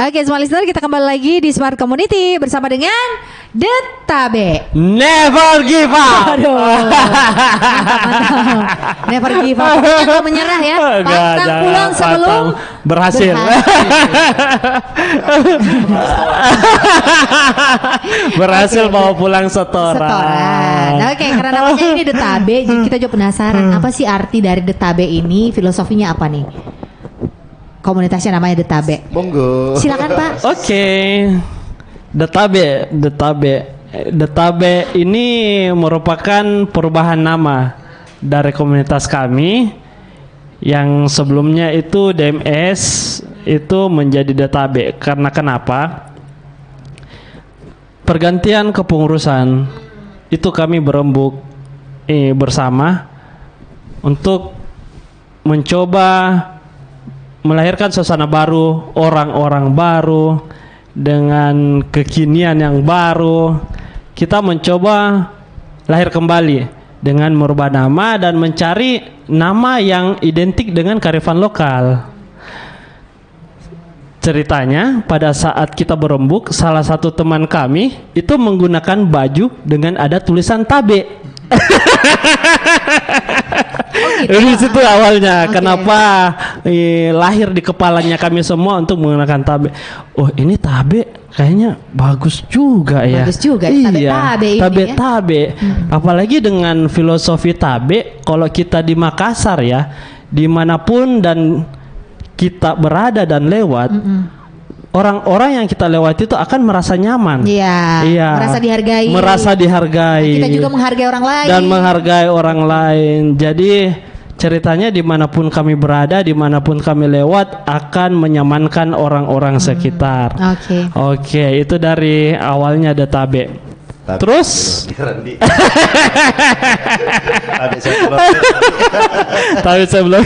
Oke, semua listener, kita kembali lagi di Smart Community bersama dengan Detabe. Never give up. Aduh, mantap. Never give up. Jangan menyerah ya. Pantang pulang sebelum berhasil. Berhasil bawa pulang setoran. Oke, karena namanya ini Detabe, jadi kita juga penasaran apa sih arti dari Detabe ini, filosofinya apa nih? Komunitasnya namanya Detabe. Monggo. Silakan Pak. Oke. Detabe ini merupakan perubahan nama dari komunitas kami yang sebelumnya itu DMS itu menjadi Detabe. Karena kenapa? Pergantian kepengurusan itu kami berembuk bersama untuk mencoba melahirkan suasana baru, orang-orang baru dengan kekinian yang baru. Kita mencoba lahir kembali dengan merubah nama dan mencari nama yang identik dengan kearifan lokal. Ceritanya pada saat kita berembuk, salah satu teman kami itu menggunakan baju dengan ada tulisan Tabe. Di situ awalnya kenapa lahir di kepalanya kami semua untuk menggunakan Tabe. Oh, ini Tabe kayaknya bagus juga ya. Bagus juga. Iya, Tabe. Tabe. Apalagi dengan filosofi Tabe, kalau kita di Makassar ya, dimanapun dan kita berada dan lewat, orang-orang yang kita lewati itu akan merasa nyaman. Iya. Merasa dihargai. Dan kita juga menghargai orang lain. Dan menghargai orang lain. Jadi ceritanya dimanapun kami berada, dimanapun kami lewat akan menyamankan orang-orang sekitar. Oke, itu dari awalnya Detabe. Terus tapi saya belum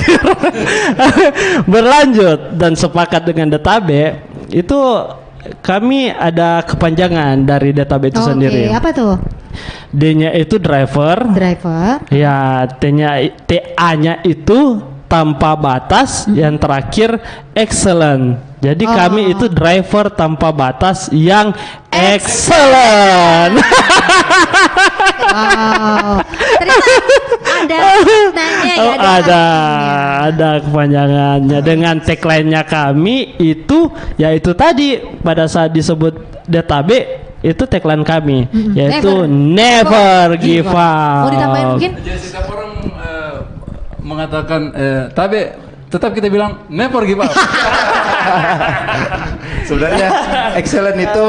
berlanjut dan sepakat dengan Detabe. Itu kami ada kepanjangan dari Detabe itu sendiri. Apa tuh? D-nya itu driver. Ya, TA-nya itu tanpa batas, yang terakhir excellent. Jadi kami itu driver tanpa batas yang excellent. Ternyata ada kepanjangannya. Dengan tagline-nya kami itu yaitu tadi pada saat disebut Detabe itu tagline kami yaitu never give up. Mau ditambahin mungkin? Jadi setiap orang mengatakan Tabe, tetap kita bilang never give up. Sebenarnya excellent itu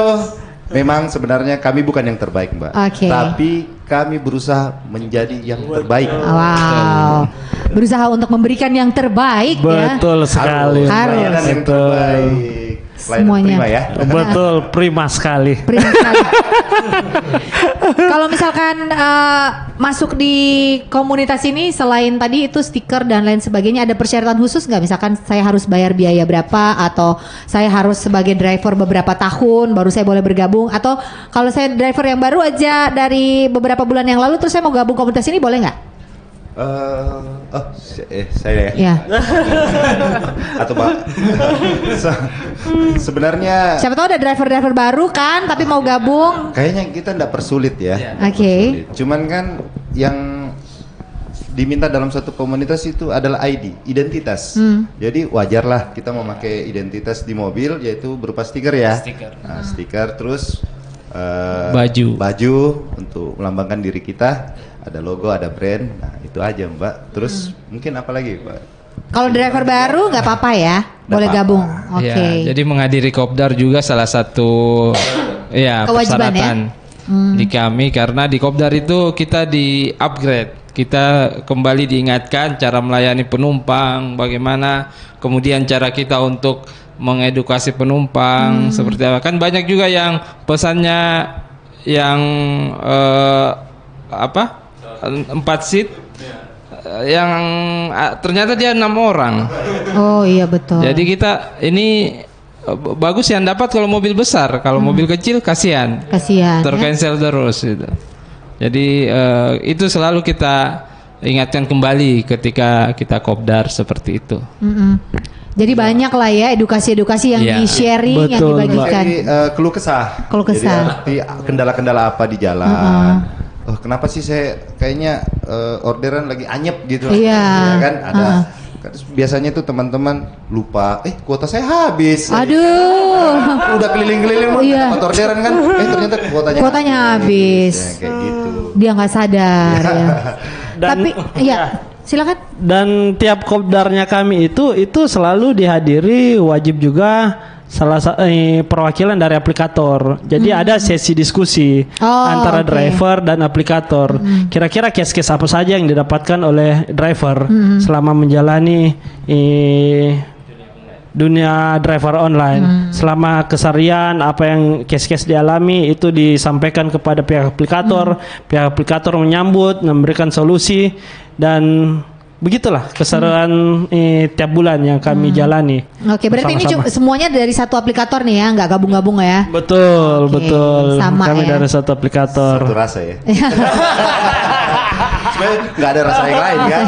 memang sebenarnya kami bukan yang terbaik, Mbak. Tapi kami berusaha menjadi yang terbaik. Wow. Berusaha untuk memberikan yang terbaik. Betul sekali. Harus. Yang terbaik. Semuanya. Prima ya. Betul, prima sekali. Kalau misalkan masuk di komunitas ini, selain tadi itu stiker dan lain sebagainya, ada persyaratan khusus nggak? Misalkan saya harus bayar biaya berapa, atau saya harus sebagai driver beberapa tahun baru saya boleh bergabung, atau kalau saya driver yang baru aja dari beberapa bulan yang lalu terus saya mau gabung komunitas ini, boleh nggak? Saya ya. Atau Pak. Sebenarnya siapa tahu ada driver baru kan, tapi mau gabung. Kayaknya kita tidak persulit ya. Cuman kan yang diminta dalam satu komunitas itu adalah ID, identitas. Jadi wajarlah kita memakai identitas di mobil, yaitu berupa stiker ya. Stiker terus baju untuk melambangkan diri kita. Ada logo, ada brand. Nah, itu aja, Mbak. Terus mungkin apa lagi, Pak? Kalau driver baru nggak apa-apa ya, boleh gabung. Ya, jadi menghadiri Kopdar juga salah satu persyaratan di kami, karena di Kopdar itu kita di upgrade. Kita kembali diingatkan cara melayani penumpang, bagaimana kemudian cara kita untuk mengedukasi penumpang seperti apa. Kan banyak juga yang pesannya yang 4 seat yang ternyata dia 6 orang. Oh iya betul. Jadi kita ini bagus yang dapat kalau mobil besar, kalau mobil kecil kasihan tercancel terus gitu. Jadi itu selalu kita ingatkan kembali ketika kita kopdar seperti itu. Jadi banyak lah ya edukasi-edukasi yang di-sharing, yang dibagikan. Jadi keluh kesah. Jadi kendala-kendala apa di jalan. Oh, kenapa sih saya kayaknya orderan lagi anyep gitu. Iya. Ya kan ada. Biasanya tuh teman-teman lupa, kuota saya habis. Aduh. Udah keliling-keliling dapat orderan kan, ternyata kuotanya habis. Ya, kayak gitu. Dia nggak sadar ya. Tapi silakan. Dan tiap kopdarnya kami itu selalu dihadiri wajib juga salah satu perwakilan dari aplikator. Jadi ada sesi diskusi antara driver dan aplikator. Kira-kira case-case apa saja yang didapatkan oleh driver selama menjalani dunia driver online. Selama keseharian apa yang case-case dialami itu disampaikan kepada pihak aplikator. Pihak aplikator menyambut, memberikan solusi, dan begitulah keseruan tiap bulan yang kami jalani. Oke, berarti ini semuanya dari satu aplikator nih ya, nggak gabung-gabung ya? Betul, betul. Sama kami ya? Dari satu aplikator. Satu rasa ya. Sebenarnya nggak ada rasa yang lain kan?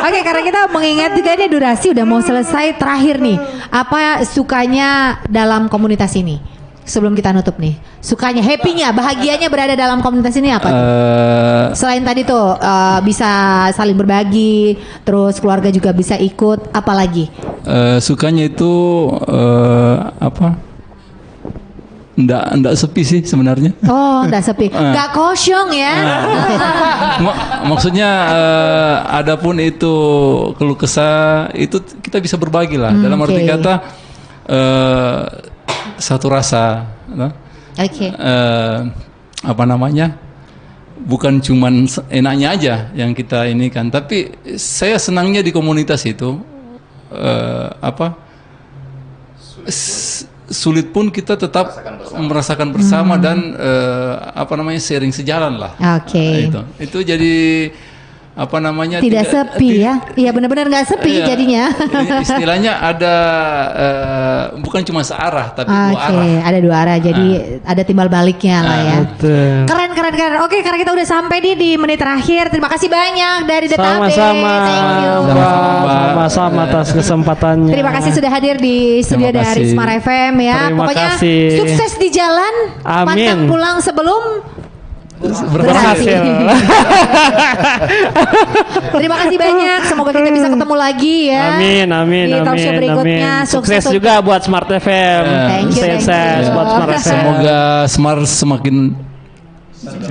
Oke, karena kita mengingat juga ini durasi udah mau selesai, terakhir nih, apa sukanya dalam komunitas ini? Sebelum kita nutup nih, sukanya, happy-nya, bahagianya berada dalam komunitas ini apa tuh? Selain tadi tuh bisa saling berbagi, terus keluarga juga bisa ikut, apalagi? Sukanya itu Nggak sepi sih sebenarnya. Oh, nggak sepi, nggak kosong ya? Maksudnya adapun itu keluh kesah itu kita bisa berbagi lah. Dalam arti kata satu rasa, bukan cuman enaknya aja yang kita ini kan, tapi saya senangnya di komunitas itu sulit pun kita tetap merasakan bersama dan sharing sejalan lah. Itu jadi tidak sepi ya. Iya, benar-benar nggak sepi jadinya. Istilahnya ada bukan cuma searah tapi dua arah. Ada dua arah, jadi ada timbal baliknya lah ya. Keren. Oke, karena kita udah sampai di menit terakhir. Terima kasih banyak dari The Tabe. Sama-sama atas kesempatannya. Terima kasih sudah hadir di studio dari Smart FM ya. Pokoknya sukses di jalan. Pantang pulang sebelum berhasil. Terima kasih banyak. Semoga kita bisa ketemu lagi ya. Amin. Di talk show berikutnya. Sukses juga buat Smart FM. Sukses buat Smart FM. Semoga Smart semakin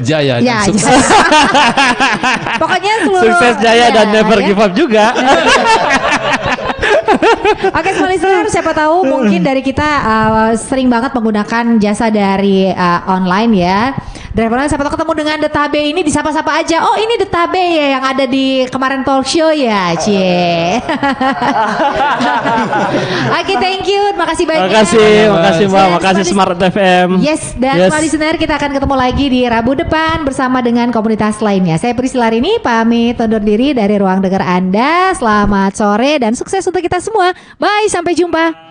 jaya dan sukses. Pokoknya sukses jaya dan never give up juga. Oke, semua listener, siapa tahu mungkin dari kita sering banget menggunakan jasa dari online ya. Driver, siapa tahu ketemu dengan The Tabe ini, disapa-sapa aja. Oh, ini The Tabe ya yang ada di kemarin talk show ya, Cie. Oke, thank you. Makasih banyak. Makasih Mbak. Makasih Smart FM. Yes, dan semua listener, kita akan ketemu lagi di Rabu depan bersama dengan komunitas lainnya. Saya Priscilla Rini, pamit undur diri dari ruang dengar Anda. Selamat sore dan sukses untuk kita semua. Bye, sampai jumpa.